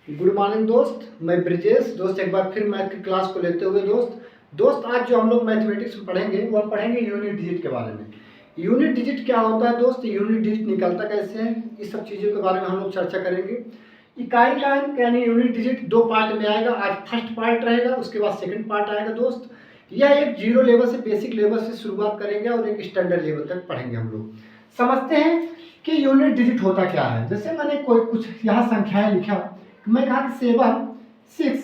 Good morning दोस्त, मैं ब्रिजेश दोस्त एक बार फिर मैथ की क्लास को लेते हुए दोस्त आज जो हम लोग मैथमेटिक्स में पढ़ेंगे वो हम पढ़ेंगे यूनिट डिजिट के बारे में। यूनिट डिजिट क्या होता है दोस्त, यूनिट डिजिट निकलता कैसे है, इस सब चीज़ों के बारे में हम लोग चर्चा करेंगे। इकाई का अंक यानी यूनिट डिजिट दो पार्ट में आएगा। आज फर्स्ट पार्ट रहेगा, उसके बाद सेकंड पार्ट आएगा दोस्त। यह एक जीरो लेवल से बेसिक लेवल से शुरुआत करेंगे और एक स्टैंडर्ड लेवल तक पढ़ेंगे। हम लोग समझते हैं कि यूनिट डिजिट होता क्या है। जैसे मैंने कोई कुछ यहाँ संख्याएं लिखा, मैं कहा कि 7, 6,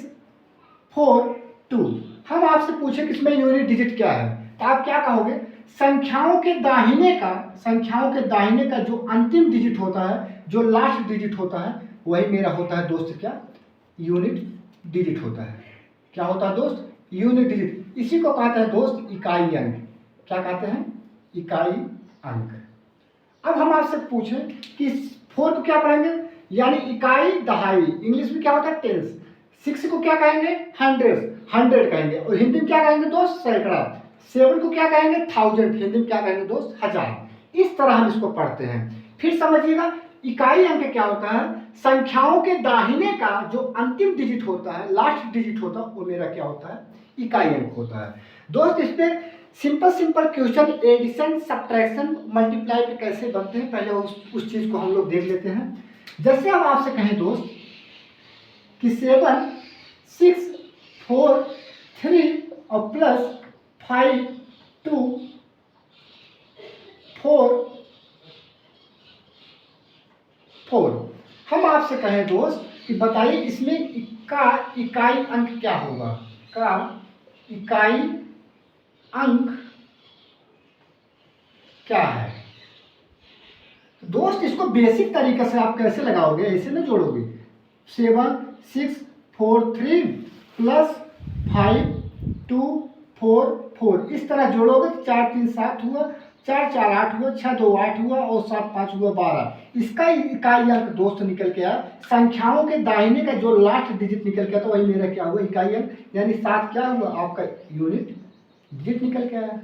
4, 2। हम आपसे पूछे कि इसमें यूनिट डिजिट क्या है, तो आप क्या कहोगे? संख्याओं के दाहिने का जो अंतिम डिजिट होता है, जो लास्ट डिजिट होता है, वही मेरा होता है दोस्त क्या? यूनिट डिजिट होता है। क्या होता है दोस्त? Unit digit. इसी को कहते हैं दोस्त इकाई अंक। क्या कहते हैं? इकाई अंक। अब हम आपसे पूछें कि 4 को क्या पढ़ेंगे, यानी इकाई दहाई। इंग्लिश में क्या होता है? टेंस। 6 को क्या कहेंगे? हंड्रेड कहेंगे। और हिंदी में क्या कहेंगे दोस्त? सैकड़ा। 7 को क्या कहेंगे? 1000। हिंदी में क्या कहेंगे दोस्त? 1000। इस तरह हम इसको पढ़ते हैं। फिर समझिएगा, इकाई अंक क्या होता है? संख्याओं के दाहिने का जो अंतिम डिजिट होता है, लास्ट डिजिट होता है, वो मेरा क्या होता है? इकाई अंक होता है दोस्त। इस पे simple question addition, subtraction, multiply पे कैसे बनते हैं, पहले उस चीज को हम लोग देख लेते हैं। जैसे हम आपसे कहें दोस्त कि 7, 6, 4, 3 और प्लस 5, 2, 4। हम आपसे कहें दोस्त कि बताइए इसमें इकाई अंक क्या होगा? का इकाई अंक क्या है? दोस्त इसको बेसिक तरीके से आप कैसे लगाओगे, ऐसे ना जोड़ोगे। 7, 6, 4, 3 प्लस 5, 2, 4, 4 इस तरह जोड़ोगे तो 4, 3, 7 हुआ, 4, 4, 8 हुआ, 6, 2, 8 हुआ और 7, 5 हुआ 12। इसका इकाई अंक दोस्त निकल के आया। संख्याओं के दाहिने का जो लास्ट डिजिट निकल के आया, तो वही मेरा क्या हुआ? इकाई अंक। यानी 7 क्या हुआ? आपका यूनिट डिजिट निकल के आया।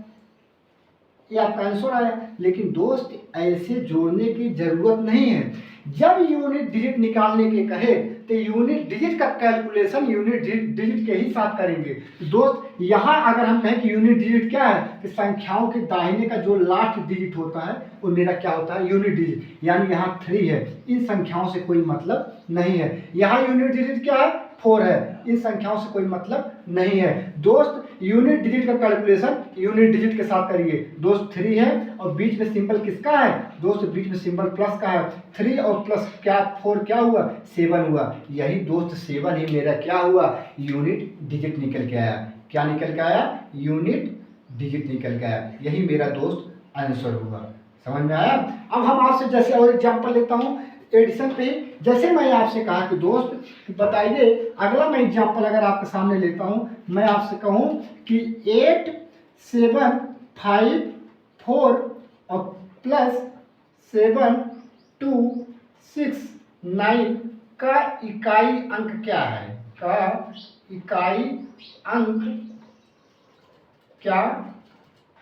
ये आपका आंसर आया। लेकिन दोस्त ऐसे जोड़ने की जरूरत नहीं है। जब यूनिट डिजिट निकालने के कहे तो यूनिट डिजिट का कैलकुलेशन यूनिट डिजिट के ही साथ करेंगे। दोस्त यहाँ अगर हम कहें कि यूनिट डिजिट क्या है, तो संख्याओं के दाहिने का जो लास्ट डिजिट होता है वो मेरा क्या होता है? Unit digit. यानी यहाँ 3 है, इन संख्याओं से कोई मतलब नहीं है। यहाँ यूनिट डिजिट क्या है? 4 है, इन संख्याओं से कोई मतलब नहीं है। दोस्त यूनिट डिजिट का कैलकुलेशन यूनिट डिजिट के साथ करिए। दोस्त 3 है और बीच में सिंबल किसका है? दोस्त बीच में सिंबल प्लस का है। 3 और प्लस क्या 4 क्या हुआ? 7 हुआ। यही दोस्त 7 ही मेरा क्या हुआ? यूनिट डिजिट निकल के आया। क्या निकल के आया? यूनिट डिजिट निकल के आया। यही मेरा दोस्त आंसर हुआ। समझ में आया? अब हम आपसे जैसे और एग्जाम्पल लेता हूँ एडिशन पे। जैसे मैं आपसे कहा कि दोस्त बताइए, अगला मैं एग्जाम्पल अगर आपके सामने लेता हूँ, मैं आपसे कहूँ कि 8, 7, 5, 4 और प्लस 7, 2, 6, 9 का इकाई अंक क्या है? का इकाई अंक क्या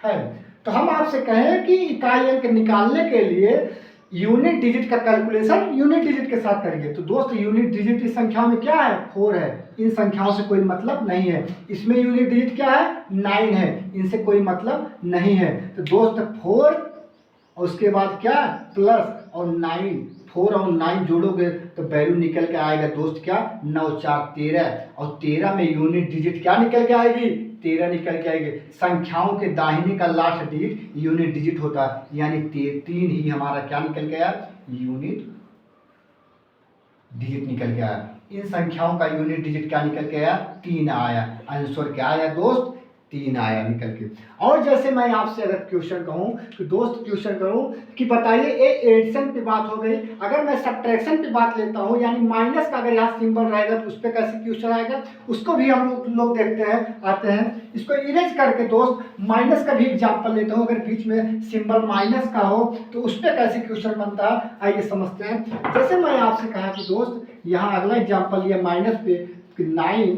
है? तो हम आपसे कहें कि इकाई अंक निकालने के लिए यूनिट डिजिट का कैलकुलेशन यूनिट डिजिट के साथ करिए। तो दोस्त यूनिट डिजिट इस संख्याओं में क्या है? 4 है, इन संख्याओं से कोई मतलब नहीं है। इसमें यूनिट डिजिट क्या है? 9 है, इनसे कोई मतलब नहीं है। तो दोस्त 4 और उसके बाद क्या? प्लस और 9। 4 और 9 जोड़ोगे तो वैल्यू निकल के आएगा दोस्त क्या? 9, 4, 13। और 13 में यूनिट डिजिट क्या निकल के आएगी? 13 निकल के आएगी। संख्याओं के दाहिने का लास्ट डिजिट यूनिट डिजिट होता है, यानी 3 ही हमारा क्या निकल के आया? यूनिट डिजिट निकल के आया। इन संख्याओं का यूनिट डिजिट क्या निकल के आया? 3 आया। आंसर क्या आया दोस्त? 3 आया निकल के। और जैसे मैं आपसे अगर क्वेश्चन कहूँ तो दोस्त क्वेश्चन करूँ कि बताइए, ये एडिशन पे बात हो गई। अगर मैं सब्ट्रैक्शन पे बात लेता हूँ, यानी माइनस का अगर यहाँ सिंबल रहेगा तो उस पर कैसे क्वेश्चन आएगा, उसको भी हम लोग देखते हैं, आते हैं। इसको इरेज करके दोस्त माइनस का भी एग्जाम्पल लेता हूँ। अगर बीच में सिंबल माइनस का हो तो उस पर कैसे क्वेश्चन बनता है, आइए समझते हैं। जैसे मैं आपसे कहा कि दोस्त यहाँ अगला एग्जाम्पल लिया माइनस पे, 9,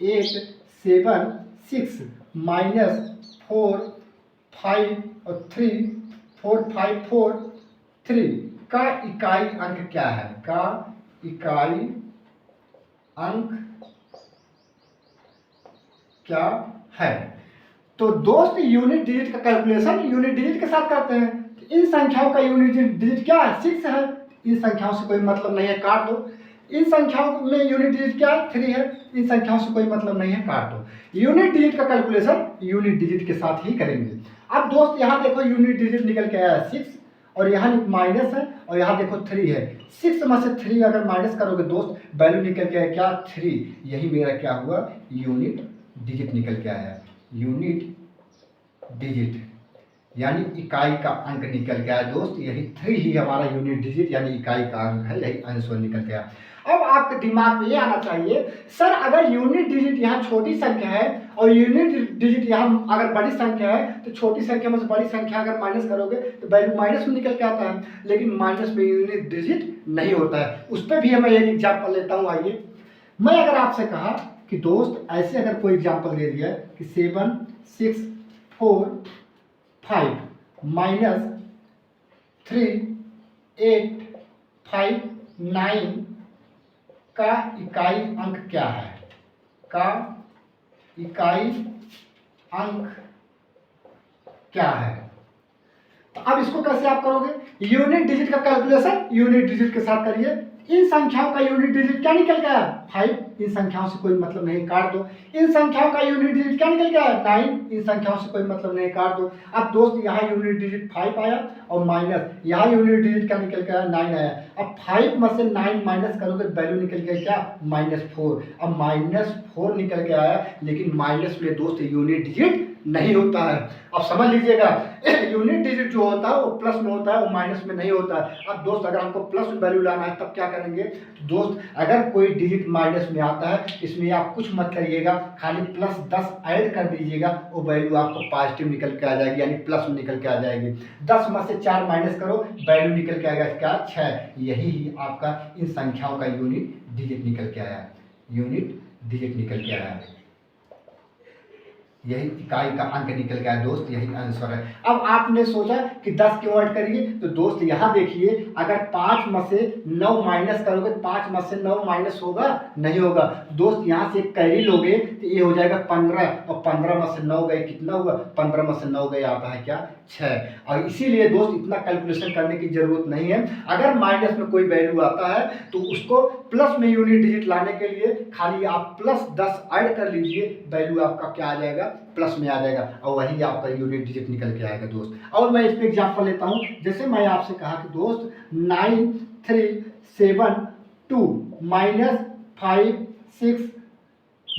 8, 7, 6 माइनस 4, 5 और 3, 4, 5, 4, 3 का इकाई अंक क्या है? का इकाई अंक क्या है। तो दोस्त यूनिट डिजिट का कैलकुलेशन यूनिट डिजिट के साथ करते हैं। इन संख्याओं का यूनिट डिजिट क्या है? 6 है। इन संख्याओं से कोई मतलब नहीं है, काट दो। इन संख्याओं में यूनिट डिजिट क्या है? 3 है। इन संख्याओं से कोई मतलब नहीं है, काट दो। यूनिट डिजिट का कैलकुलेशन यूनिट डिजिट के साथ ही करेंगे। अब दोस्त यहाँ देखो यूनिट डिजिट निकल के आया है 6 और यहाँ माइनस है और यहाँ देखो 3 है। 6 में से 3 अगर माइनस करोगे दोस्त वैल्यू निकल के आया क्या? 3। यही मेरा क्या हुआ? यूनिट डिजिट निकल के आया। यूनिट डिजिट यानी इकाई का अंक निकल के आया दोस्त। यही 3 ही हमारा यूनिट डिजिट यानी इकाई का अंक है, यही आंसर निकल गया। अब आपके दिमाग में ये आना चाहिए, सर अगर यूनिट डिजिट यहाँ छोटी संख्या है और यूनिट डिजिट यहाँ अगर बड़ी संख्या है तो छोटी संख्या में से बड़ी संख्या अगर माइनस करोगे तो वैल्यू माइनस में निकल के आता है, लेकिन माइनस में यूनिट डिजिट नहीं होता है। उस पर भी हमें एक एग्जाम्पल लेता हूँ। आइए, मैं अगर आपसे कहा कि दोस्त ऐसे अगर कोई एग्जाम्पल दे दिया कि 7 6 4 5 माइनस 3 8 5 9 का इकाई अंक क्या है? का इकाई अंक क्या है? तो अब इसको कैसे आप करोगे? यूनिट डिजिट का कैलकुलेशन यूनिट डिजिट के साथ करिए। इन संख्याओं का यूनिट डिजिट क्या निकल गया? 5। इन संख्याओं से कोई मतलब नहीं, काट दो। इन संख्याओं का यूनिट डिजिट क्या निकल गया? 9। इन संख्याओं से कोई मतलब नहीं, काट दो। अब दोस्त यहाँ यूनिट डिजिट 5 आया और माइनस यहाँ यूनिट डिजिट क्या निकल गया? 9 आया। अब 5 में से 9 माइनस करोगे वैल्यू निकल गया क्या? -4। अब -4 निकल के आया, लेकिन माइनस में दोस्त यूनिट डिजिट नहीं होता है। अब समझ लीजिएगा, यूनिट डिजिट जो होता है वो प्लस में होता है, वो माइनस में नहीं होता है। अब दोस्त अगर हमको प्लस में वैल्यू लाना है तब क्या करेंगे? दोस्त अगर कोई डिजिट माइनस में आता है इसमें आप कुछ मत करिएगा, खाली +10 ऐड कर दीजिएगा, वो वैल्यू आपको पॉजिटिव निकल के आ जाएगी, यानी प्लस में निकल के आ जाएगी। 10 में से 4 माइनस करो वैल्यू निकल के आएगा क्या? 6। यही आपका इन संख्याओं का यूनिट डिजिट निकल के आया। यूनिट डिजिट निकल के आया, यही इकाई का अंक निकल गया दोस्त, यही आंसर है। अब आपने सोचा कि 10 क्यों ऐड करिए, तो दोस्त यहाँ देखिए, अगर 5 में से 9 माइनस करोगे, 5 में से 9 माइनस होगा? नहीं होगा दोस्त। यहाँ से कैरी लोगे तो ये हो जाएगा 15 और 15 में से 9 गए, कितना हुआ? 15 में से 9 गए आता है क्या? 6। और इसीलिए दोस्त इतना कैलकुलेशन करने की जरूरत नहीं है। अगर माइनस में कोई वैल्यू आता है तो उसको प्लस में यूनिट डिजिट लाने के लिए खाली आप +10 ऐड कर लीजिए, वैल्यू आपका क्या आ जाएगा? प्लस में आ जाएगा और वही आपका यूनिट डिजिट निकल के आएगा दोस्त। और मैं इस पे एग्जांपल लेता हूं, जैसे मैं आपसे कहा कि दोस्त 9 3 7 2 -5 6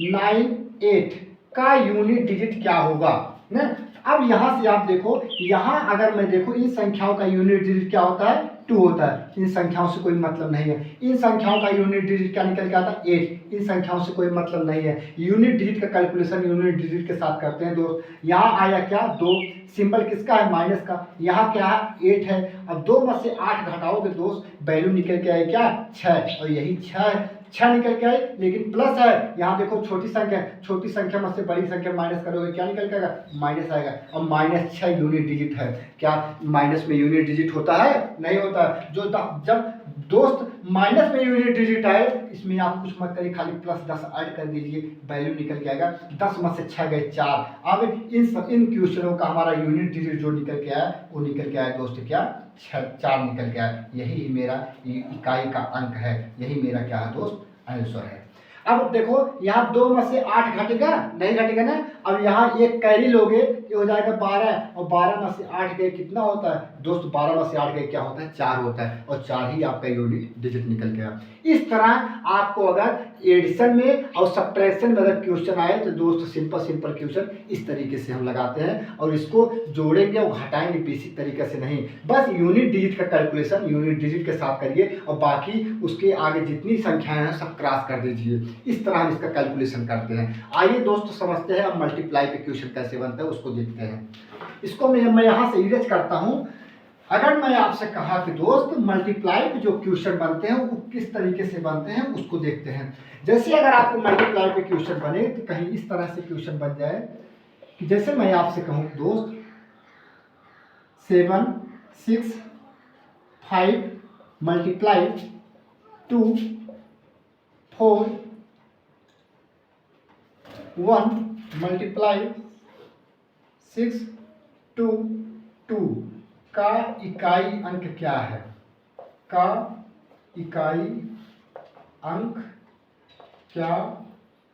9 8 का यूनिट डिजिट क्या होगा ना? अब यहाँ से आप देखो, यहाँ अगर मैं देखो इन संख्याओं का यूनिट डिजिट क्या होता है? 2 होता है। इन संख्याओं से कोई मतलब नहीं है। इन संख्याओं का यूनिट डिजिट क्या निकल के आता है? 8। इन संख्याओं से कोई मतलब नहीं है। यूनिट डिजिट का कैलकुलेशन यूनिट डिजिट के साथ करते हैं दोस्त। यहाँ आया क्या? 2। सिंबल किसका है? माइनस का। यहाँ क्या है? 8 है। अब 2 में से 8 घटाओगे दोस्त, वैल्यू निकल के आए क्या? 6। और यही 6 निकल के आए, लेकिन प्लस है। यहाँ देखो छोटी संख्या में से बड़ी संख्या माइनस करोगे, क्या निकल के आएगा? माइनस आएगा। और -6 यूनिट डिजिट है। क्या माइनस में यूनिट डिजिट होता है? नहीं होता है। जब दोस्त माइनस में यूनिट डिजिट आए, इसमें आप कुछ मत करिए, खाली +10 ऐड कर दीजिए, वैल्यू निकल के आएगा। 10 में से 6 गए 4। अब इन क्वेश्चनों का हमारा यूनिट डिजिट जो निकल के आया वो निकल के आया दोस्त क्या? 4 निकल के आया। यही मेरा इकाई का अंक है, यही मेरा क्या है दोस्त? आंसर है। अब देखो यहाँ 2 में से 8 घटेगा? नहीं घटेगा ना। अब यहाँ एक कैरी लोगे, ये हो जाएगा 12 और 12 में से 8 गए, कितना होता है दोस्त? 12 में से 8 गए क्या होता है? 4 होता है। और 4 ही आपका यूनिट डिजिट निकल गया। इस तरह आपको अगर एडिशन में और सब्ट्रैक्शन में अगर क्वेश्चन आए तो दोस्त सिंपल क्वेश्चन इस तरीके से हम लगाते हैं, और इसको जोड़ेंगे और घटाएंगे बेसिक तरीके से नहीं। बस यूनिट डिजिट का कैलकुलेशन यूनिट डिजिट के साथ करिए और बाकी उसके आगे जितनी संख्याएं हैं सब क्रॉस कर दीजिए। इस तरह हम इसका कैलकुलेशन करते हैं। आइए दोस्त समझते हैं अब मल्टीप्लाई पे क्वेश्चन कैसे बनता है, उसको देखते हैं। इसको मैं यहाँ से इरेज करता हूँ। अगर मैं आपसे कहा कि दोस्त मल्टीप्लाई पे जो क्वेश्चन बनते हैं वो किस तरीके से बनते हैं, उसको देखते हैं। जैसे अगर आपको मल्टीप्लाई पे क्वेश्चन बने तो कहीं इस तरह से क्वेश्चन बन जाए कि जैसे मैं आपसे कहूँ दोस्त 7 6 5 × 2 4 1 मल्टीप्लाई 6 टू 2 का इकाई अंक क्या है? का इकाई अंक क्या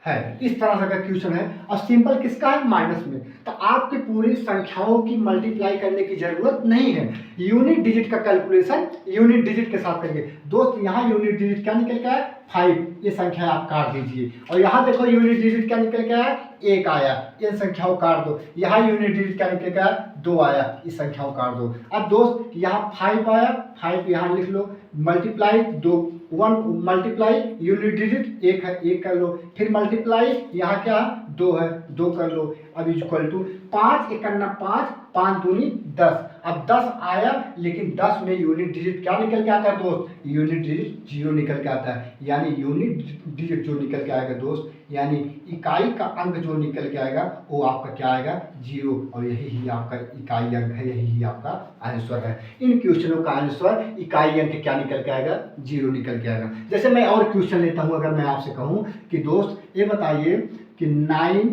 है? इस तरह से अगर क्वेश्चन है और सिंपल किसका है? माइनस में। तो आपकी पूरी संख्याओं की मल्टीप्लाई करने की जरूरत नहीं है, यूनिट डिजिट का कैलकुलेशन यूनिट डिजिट के साथ करिए। दोस्त यहाँ यूनिट डिजिट क्या निकल के आया? 5। ये संख्या आप काट दीजिए। और यहाँ देखो यूनिट डिजिट क्या निकल के आया? 1 आया। इन संख्याओं काट दो। यहाँ यूनिट डिजिट क्या निकल के आया? 2 आया। इस संख्याओं काट दो। अब दोस्त यहाँ 5 आया, 5 यहाँ लिख लो, मल्टीप्लाई 2 1 मल्टीप्लाई यूनिट डिजिट 1 है, 1 कर लो, फिर मल्टीप्लाई यहाँ क्या 2 है, 2 कर लो। अब इक्वल टू 5 एकन्ना 5, 5 दूनी 10। अब 10 आया, लेकिन 10 में यूनिट डिजिट क्या निकल के आता है दोस्त? यूनिट डिजिट 0 निकल के आता है। यानी यूनिट डिजिट जो निकल के आएगा दोस्त, यानी इकाई का अंक जो निकल के आएगा वो आपका क्या आएगा? 0। और यही ही आपका इकाई अंक है, यही ही आपका आंसर है। इन क्वेश्चनों का आंसर इकाई अंक क्या निकल के आएगा? 0 निकल के आएगा। जैसे मैं और क्वेश्चन लेता हूं, अगर मैं आपसे कहूं कि दोस्त ये बताइए कि 9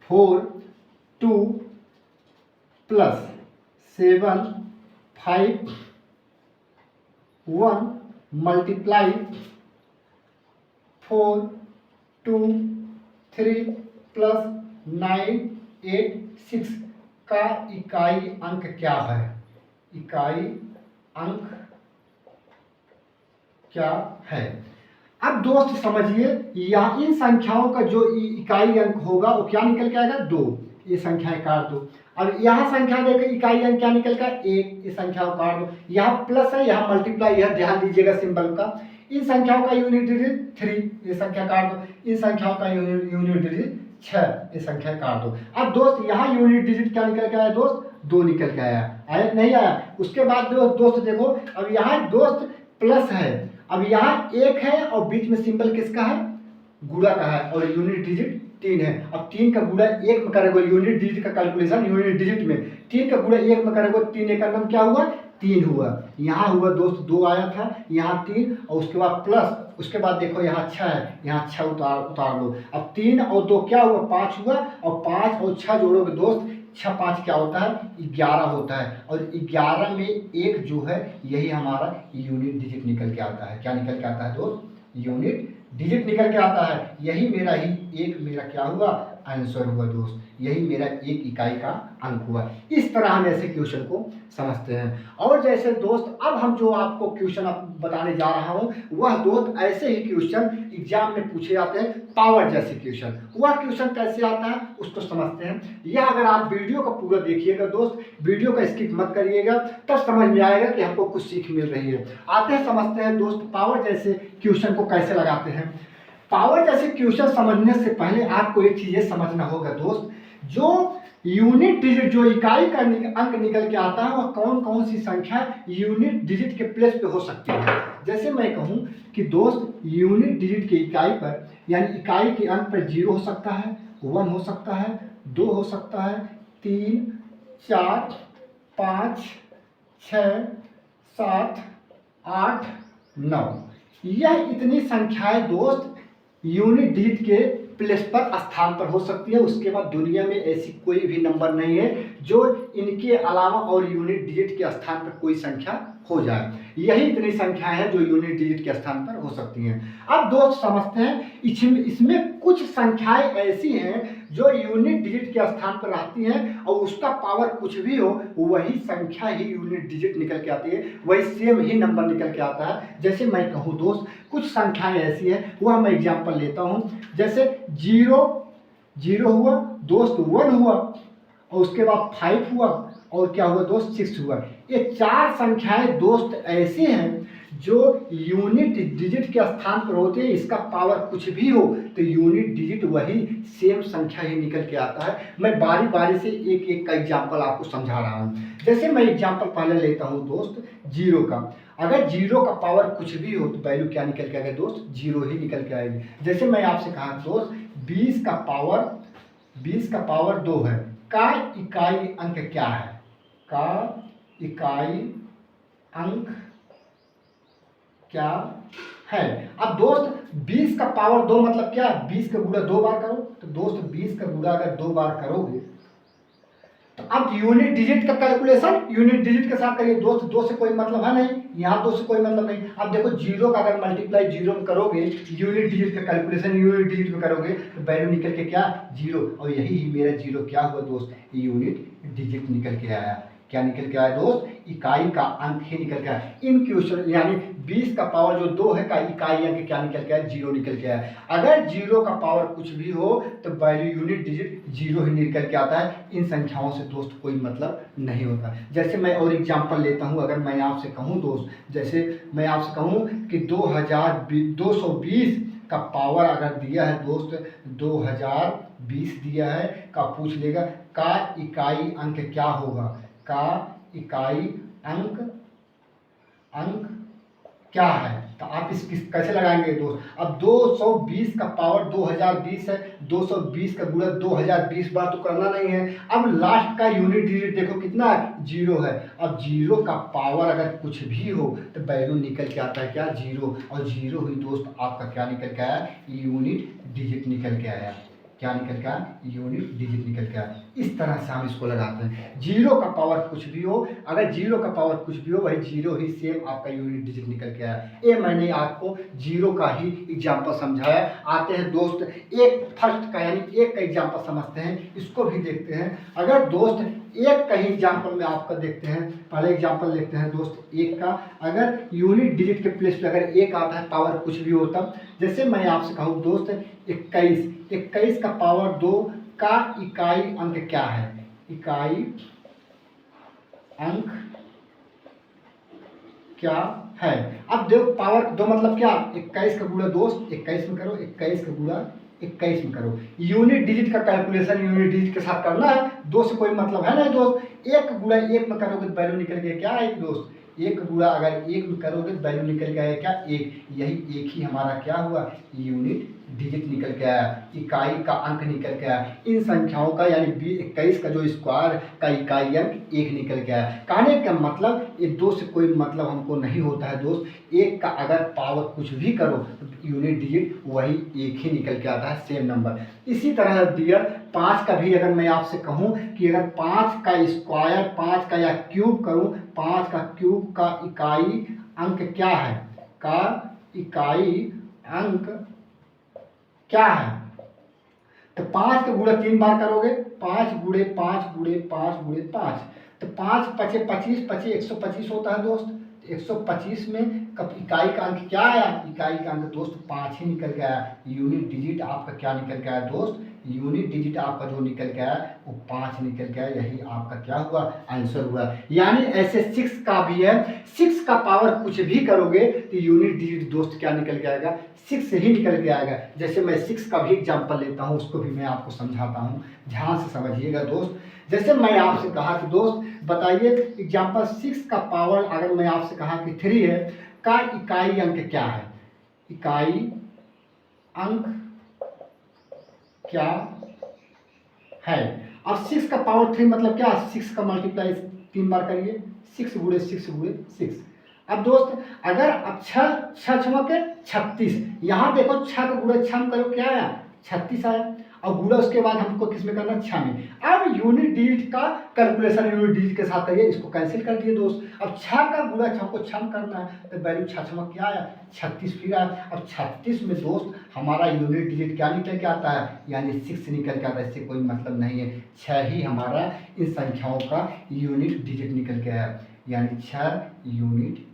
4 2 प्लस 7 5 1 मल्टीप्लाई 4 2 3 प्लस 9 8 6 का इकाई अंक क्या है? इकाई अंक क्या है? अब दोस्त समझिए, यहाँ इन संख्याओं का जो इकाई अंक होगा वो क्या निकल के आएगा? 2। ये संख्याएं काट दो। अब यहाँ संख्या देखो इकाई अंक क्या निकल का? 1। ये संख्याओं काट दो। यहाँ प्लस है, यहाँ मल्टीप्लाई है, ध्यान दीजिएगा सिंबल का। इन संख्याओं का यूनिट डिजिट 3, ये संख्या काट दो। इन संख्याओं का यूनिट डिजिट 6, ये संख्या काट दो। अब दोस्त यहाँ यूनिट डिजिट क्या निकल के आया दोस्त? 2 निकल के आया। आया नहीं आया? उसके बाद दोस्त देखो, अब यहाँ दोस्त प्लस है, अब यहाँ 1 है और बीच में सिंबल किसका है? गुणा का है, और यूनिट डिजिट 3 है। अब 3 का गुणा 1 में करेंगे, यूनिट डिजिट का कैलकुलेशन यूनिट डिजिट में 3 का गुणा 1 में करेंगे, 3 एक नाम क्या हुआ? 3 हुआ। यहाँ हुआ दोस्त 2 आया था, यहाँ 3 और उसके बाद प्लस, उसके बाद देखो यहाँ 6 है, यहाँ 6 उतार लो। अब 3 और 2 क्या हुआ? 5 हुआ, और 5 और 6 जोड़ोगे दोस्त, 6 5 क्या होता है? 11 होता है। और 11 में 1 जो है यही हमारा यूनिट डिजिट निकल के आता है। क्या निकल के आता है दोस्त? यूनिट डिजिट निकल के आता है। यही मेरा क्या हुआ? आंसर हुआ दोस्त। यही मेरा 1 इकाई का अंक हुआ। इस तरह हम ऐसे क्वेश्चन को समझते हैं। और जैसे दोस्त अब हम जो आपको क्वेश्चन बताने जा रहा हूँ, वह दोस्त ऐसे ही क्वेश्चन एग्जाम में पूछे जाते हैं, पावर जैसे क्वेश्चन। वह क्वेश्चन कैसे आता है उसको समझते हैं। या अगर आप वीडियो को पूरा देखिएगा दोस्त, वीडियो का स्किप मत करिएगा, तब समझ में आएगा कि हमको कुछ सीख मिल रही है। आते हैं समझते हैं दोस्त पावर जैसे क्वेश्चन को कैसे लगाते हैं। पावर जैसे क्वेश्चन समझने से पहले आपको एक चीज समझना होगा दोस्त, जो यूनिट डिजिट जो इकाई का अंक निकल के आता है वह कौन कौन सी संख्या यूनिट डिजिट के प्लेस पे हो सकती है। जैसे मैं कहूं कि दोस्त यूनिट डिजिट की इकाई पर, यानी इकाई के अंक पर 0 हो सकता है, 1 हो सकता है, 2 हो सकता है, 3 4 5 6 7 8 9। यह इतनी संख्याएं दोस्त यूनिट डिजिट के प्लेस पर स्थान पर हो सकती है। उसके बाद दुनिया में ऐसी कोई भी नंबर नहीं है जो इनके अलावा और यूनिट डिजिट के स्थान पर कोई संख्या हो जाए। यही इतनी संख्याएं हैं जो यूनिट डिजिट के स्थान पर हो सकती हैं। अब दोस्त समझते हैं, इसमें कुछ संख्याएं ऐसी हैं जो यूनिट डिजिट के स्थान पर रहती हैं और उसका पावर कुछ भी हो वही संख्या ही यूनिट डिजिट निकल के आती है, वही सेम ही नंबर निकल के आता है। जैसे मैं कहूँ दोस्त कुछ संख्याएं ऐसी हैं, वह मैं एग्जाम्पल लेता हूँ। जैसे 0 हुआ दोस्त, 1 हुआ और उसके बाद 5 हुआ और क्या हुआ दोस्त? 6 हुआ। ये 4 संख्याएं दोस्त ऐसी हैं जो यूनिट डिजिट के स्थान पर होते हैं। इसका पावर कुछ भी हो तो यूनिट डिजिट वही सेम संख्या ही निकल के आता है। मैं बारी बारी से एक एक का एग्जाम्पल आपको समझा रहा हूँ। जैसे मैं एग्जाम्पल पहले लेता हूँ दोस्त 0 का। अगर 0 का पावर कुछ भी हो तो वैल्यू क्या निकल के आएगा दोस्त? 0 ही निकल के आएगी। जैसे मैं आपसे कहा दोस्त 20 का पावर 2 है, का इकाई अंक क्या है? का इकाई अंक क्या है? अब दोस्त 20 20 का पावर 2 मतलब क्या, 20 का गुणा 2 बार करो। तो दोस्त 20 का गुणा अगर 2 बार करोगे तो अब यूनिट डिजिट का कैलकुलेशन यूनिट डिजिट के साथ करिए दोस्त। 2 से कोई मतलब है नहीं, यहाँ 2 से कोई मतलब नहीं। अब देखो जीरो का अगर मल्टीप्लाई जीरो में करोगे, यूनिट डिजिट का कैलकुलेशन यूनिट डिजिट में करोगे तो वैल्यू निकल के क्या, जीरो। और यही मेरा जीरो क्या हुआ दोस्त, यूनिट डिजिट निकल के आया। क्या निकल के आया दोस्त, इकाई का अंक ही निकल के आया। इन क्वेश्चन यानी 20 का पावर जो 2 है का इकाई अंक क्या निकल के आया, जीरो निकल के आया। अगर जीरो का पावर कुछ भी हो तो वैल्यू यूनिट डिजिट जीरो ही निकल के आता है। इन संख्याओं से दोस्त कोई मतलब नहीं होता। जैसे मैं और एग्जांपल लेता हूं, अगर मैं आपसे कहूं दोस्त, जैसे मैं आपसे कहूं कि 220 का पावर अगर दिया है दोस्त, 2020 दिया है का पूछ लेगा का इकाई अंक क्या होगा, का इकाई अंक क्या है। तो आप इस कैसे लगाएंगे दोस्त। अब 220 का पावर 2020 है, 220 का गुणा 2020 बार तो करना नहीं है। अब लास्ट का यूनिट डिजिट देखो कितना है, जीरो है। अब जीरो का पावर अगर कुछ भी हो तो वैल्यू निकल के आता है क्या, जीरो। और जीरो ही दोस्त आपका क्या निकल के आया, यूनिट डिजिट निकल के आया। क्या निकल के आया, यूनिट डिजिट निकल के आया। इस तरह से हम इसको लगाते हैं। जीरो का पावर कुछ भी हो, अगर जीरो का पावर कुछ भी हो वही जीरो ही सेम आपका यूनिट डिजिट निकल के आया। ये मैंने आपको जीरो का ही एग्जांपल समझाया। आते हैं दोस्त एक फर्स्ट का यानी एक का एग्जांपल समझते हैं, इसको भी देखते हैं। अगर दोस्त एक का ही एग्जाम्पल में आपका देखते हैं, पहले एग्जाम्पल देखते हैं दोस्त एक का। अगर यूनिट डिजिट के प्लेस पे अगर एक आता है, पावर कुछ भी होता, जैसे मैं आपसे कहूँ दोस्त 21 का पावर 2 का इकाई अंक क्या है, इकाई अंक क्या है। अब देखो पावर 2 मतलब क्या, 21 का गुणा दोस्त 21 में करो, 21 का गुणा 21 में करो। यूनिट डिजिट का कैलकुलेशन यूनिट डिजिट के साथ करना है, 2 से कोई मतलब है नहीं दोस्त। 1 गुणा 1 में करोगे तो वैल्यू निकल के क्या आएगी दोस्त, 1 गुणा अगर 1 में करोगे तो वैल्यू निकल के आएगा क्या, 1। यही एक ही हमारा क्या हुआ, यूनिट डिजिट निकल के आया, इकाई का अंक निकल के आया। इन संख्याओं का यानी 21 का जो स्क्वायर का इकाई अंक 1 निकल के आया। कहने का मतलब ये 2 से कोई मतलब हमको नहीं होता है दोस्त। 1 का अगर पावर कुछ भी करो तो यूनिट डिजिट वही 1 ही निकल के आता है, सेम नंबर। इसी तरह डियर 5 का भी अगर मैं आपसे कहूँ कि अगर 5 का स्क्वायर 5 का या क्यूब करूँ, 5 का क्यूब का इकाई अंक क्या है, का इकाई अंक क्या है। तो 5 का गुणा 3 बार करोगे, 5 गुणे 5 गुणे 5 गुणे 5, तो 5 पचे 25, पचे 125 होता है दोस्त। 125 में इकाई का अंक क्या आया, इकाई का अंक दोस्त 5 ही निकल के आया। यूनिट डिजिट आपका क्या निकल के आया दोस्त, यूनिट डिजिट आपका जो निकल के आया वो 5 निकल के आया। यही आपका क्या हुआ, आंसर हुआ। यानी ऐसे 6 का भी है, 6 का पावर कुछ भी करोगे तो यूनिट डिजिट दोस्त क्या निकल के आएगा, 6 ही निकल के आएगा। जैसे मैं 6 का भी एग्जाम्पल लेता हूँ, उसको भी मैं आपको समझाता हूँ, ध्यान से समझिएगा दोस्त। जैसे मैं आपसे कहा कि दोस्त बताइए एग्जाम्पल 6 का पावर अगर मैं आपसे कहा कि 3 है का इकाई अंक क्या है, इकाई अंक क्या है। अब 6 का पावर 3 मतलब क्या, 6 का मल्टीप्लाई 3 बार करिए, 6 गुणे 6 गुणे 6। अब दोस्त अगर अब 6 के 36, यहाँ देखो 6 का गुणा 6 में करो क्या आया, 36 आया। और गुणा उसके बाद हमको किस में करना, 6 में। अब यूनिट डिजिट का कैलकुलेशन यूनिट डिजिट के साथ करिए, इसको कैंसिल कर दिए दोस्त। अब 6 का गुणा हमको 6 में करना है तो वैल्यू 6 क्या आया, 36 फिर आया। अब 36 में दोस्त हमारा यूनिट डिजिट क्या निकल के आता है, यानी 6 निकल के आता है। इससे कोई मतलब नहीं है, 6 ही हमारा इन संख्याओं का यूनिट डिजिट निकल के आया, यानी 6 यूनिट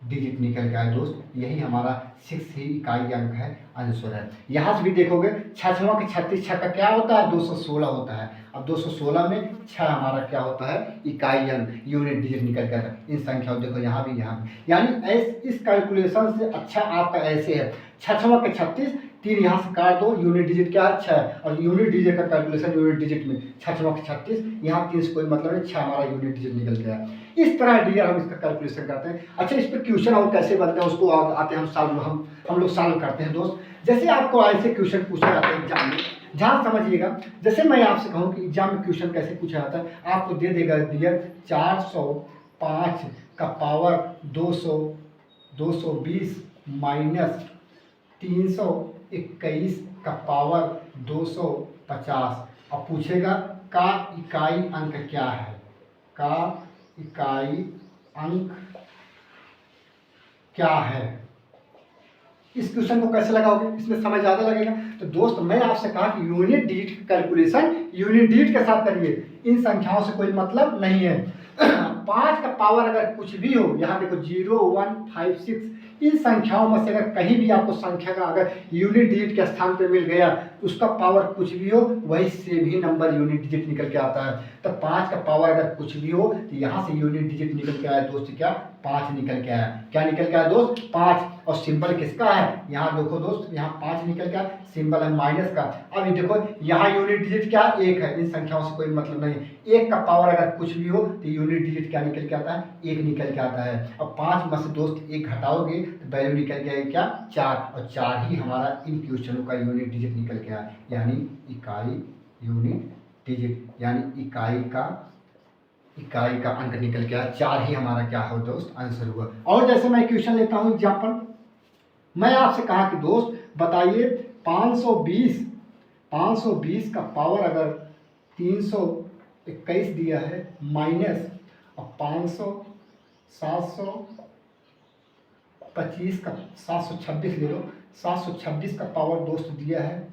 डिजिट निकल के आए दोस्त। यही हमारा 6 ही इकाई अंक है, आंसर है। यहाँ से भी देखोगे 6 के 36, 6 का क्या होता है, 216 होता है। अब 216 में 6 हमारा क्या होता है, इकाई अंक यूनिट डिजिट निकल के आता है। इन संख्याओं देखो यहाँ भी यानी इस कैलकुलेशन से अच्छा आपका ऐसे है, 6 के 36, 3 यहाँ से काट दो, यूनिट डिजिट क्या है 6, और यूनिट डिजिट का कैलकुलेशन यूनिट डिजिट में 6 के 36, यहाँ 3 से कोई मतलब नहीं, 6 हमारा यूनिट डिजिट निकल गया। इस तरह डियर हम इसका कैलकुलेशन करते हैं। अच्छा इस पर क्वेश्चन और कैसे बनते हैं उसको आते हैं हम लोग सॉल्व करते हैं दोस्त। जैसे आपको ऐसे क्वेश्चन पूछे जाते हैं एग्जाम में, ध्यान समझिएगा। जैसे मैं आपसे कहूँ कि एग्जाम में क्वेश्चन कैसे पूछा जाता है, आपको दे देगा डियर 405 का पावर 220 माइनस 321 का पावर 250। अब पूछेगा का इकाई अंक क्या है, का इकाई अंक क्या है। इस क्वेश्चन को कैसे लगाओगे, इसमें समय ज़्यादा लगेगा। तो दोस्त मैं आपसे कहा कि unit digit calculation unit digit के साथ करिए, इन संख्याओं से कोई मतलब नहीं है। 5 का पावर अगर कुछ भी हो, यहाँ देखो 0, 1, 5, 6, इन संख्याओं में से अगर कहीं भी आपको संख्या का अगर यूनिट डिजिट के स्थान पे मिल गया, उसका पावर कुछ भी हो, वही सेम ही नंबर यूनिट डिजिट निकल के आता है। तो 5 का पावर अगर कुछ भी हो तो यहाँ से यूनिट डिजिट निकल के आया दोस्त, क्या 5 निकल के आया। क्या निकल के आया दोस्त, 5। और सिंबल किसका है, यहाँ देखो दोस्त, यहाँ 5 निकल के आया, सिंबल है माइनस का। अब ये देखो यहाँ यूनिट डिजिट क्या 1 है, इन संख्याओं से कोई मतलब नहीं। 1 का पावर अगर कुछ भी हो तो यूनिट डिजिट क्या निकल के आता है, 1 निकल के आता है। अब 5 में से दोस्त 1 हटाओगे तो वैल्यू निकल के आएगी क्या 4, और 4 ही हमारा इन क्वेश्चनों का यूनिट डिजिट निकल के आया, यानी इकाई यूनिट डिजिट, यानी इकाई का अंक निकल के आया। 4 ही हमारा क्या हो दोस्त आंसर हुआ। और जैसे मैं क्वेश्चन लेता हूँ एग्जाम्पल, मैं आपसे कहा कि दोस्त बताइए 520 का पावर अगर 321 दिया है माइनस, और 725 का 726 ले लो, 726 का पावर दोस्त दिया है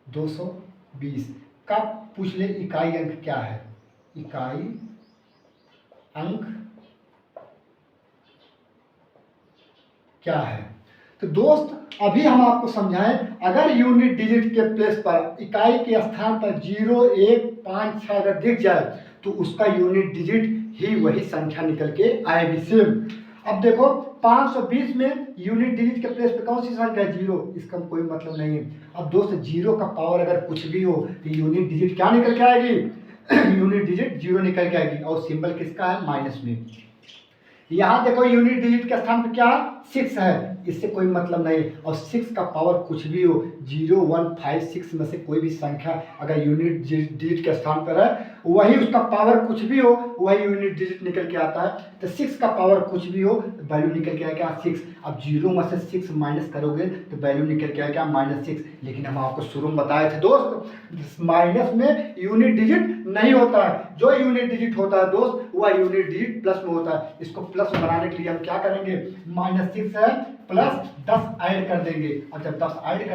220 का, पूछ ले इकाई अंक क्या है, इकाई अंक क्या है। तो दोस्त अभी हम आपको समझाएं, अगर यूनिट डिजिट के प्लेस पर इकाई के स्थान पर 0, 1, 5, 6 अगर दिख जाए तो उसका यूनिट डिजिट ही वही संख्या निकल के आएगी सेम। अब देखो 520 में यूनिट डिजिट के प्लेस पे कौन सी संख्या है, 0, इसका कोई मतलब नहीं है। अब दोस्त 0 का पावर अगर कुछ भी हो तो यूनिट डिजिट क्या निकल के आएगी यूनिट डिजिट 0 निकल के आएगी, और सिंबल किसका है माइनस में। यहाँ देखो यूनिट डिजिट के स्थान पर क्या 6 है, इससे कोई मतलब नहीं। और 6 का पावर कुछ भी हो, 0, 1, 5, 6 में से कोई भी संख्या अगर यूनिट डिजिट के स्थान पर है, वही उसका पावर कुछ भी हो, वही यूनिट डिजिट निकल के आता है। तो 6 का पावर कुछ भी हो, वैल्यू निकल के आएगा 6। अब 0 में से 6 माइनस करोगे तो वैल्यू निकल के आएगा -6। लेकिन हम आपको शुरू में बताए थे दोस्त, माइनस में यूनिट डिजिट नहीं होता है, जो यूनिट डिजिट होता है दोस्त वह यूनिट डिजिट प्लस में होता है। इसको प्लस में बनाने के लिए हम क्या करेंगे, -6 है प्लस 10 ऐड कर देंगे, और जब 10 ऐड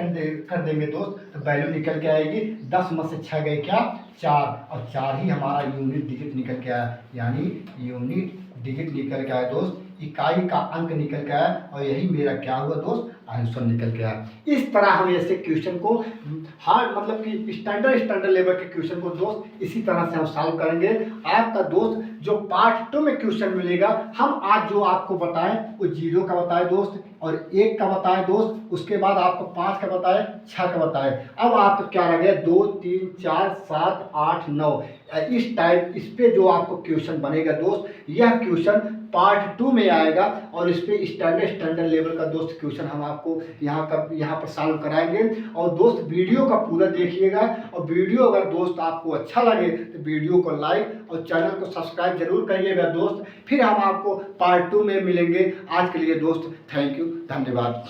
कर देंगे दोस्त तो वैल्यू निकल के आएगी 10 में से 6 गए क्या 4, और 4 ही हमारा यूनिट डिजिट निकल के आया, यानी यूनिट डिजिट निकल के आया दोस्त, इकाई का अंक निकल के आया, और यही मेरा क्या हुआ दोस्त आंसर निकल के आया। इस तरह हम ऐसे क्वेश्चन को हार्ड मतलब कि स्टैंडर्ड लेवल के क्वेश्चन को दोस्त इसी तरह से हम सॉल्व करेंगे। आपका दोस्त जो पार्ट 2 में क्वेश्चन मिलेगा, हम आज जो आपको बताएं वो 0 का बताए दोस्त, और 1 का बताए दोस्त, उसके बाद आपको 5 का बताए, 6 का बताए। अब आपका क्या रह गया 2, 3, 4, 7, 8, 9, इस टाइप इस पे जो आपको क्वेश्चन बनेगा दोस्त, यह क्वेश्चन पार्ट 2 में आएगा, और इस पे स्टैंडर्ड लेवल का दोस्त क्वेश्चन हम आपको यहाँ पर सॉल्व कराएंगे। और दोस्त वीडियो का पूरा देखिएगा, और वीडियो अगर दोस्त आपको अच्छा लगे तो वीडियो को लाइक और चैनल को सब्सक्राइब जरूर करिएगा दोस्त। फिर हम आपको पार्ट 2 में मिलेंगे। आज के लिए दोस्त थैंक यू, धन्यवाद।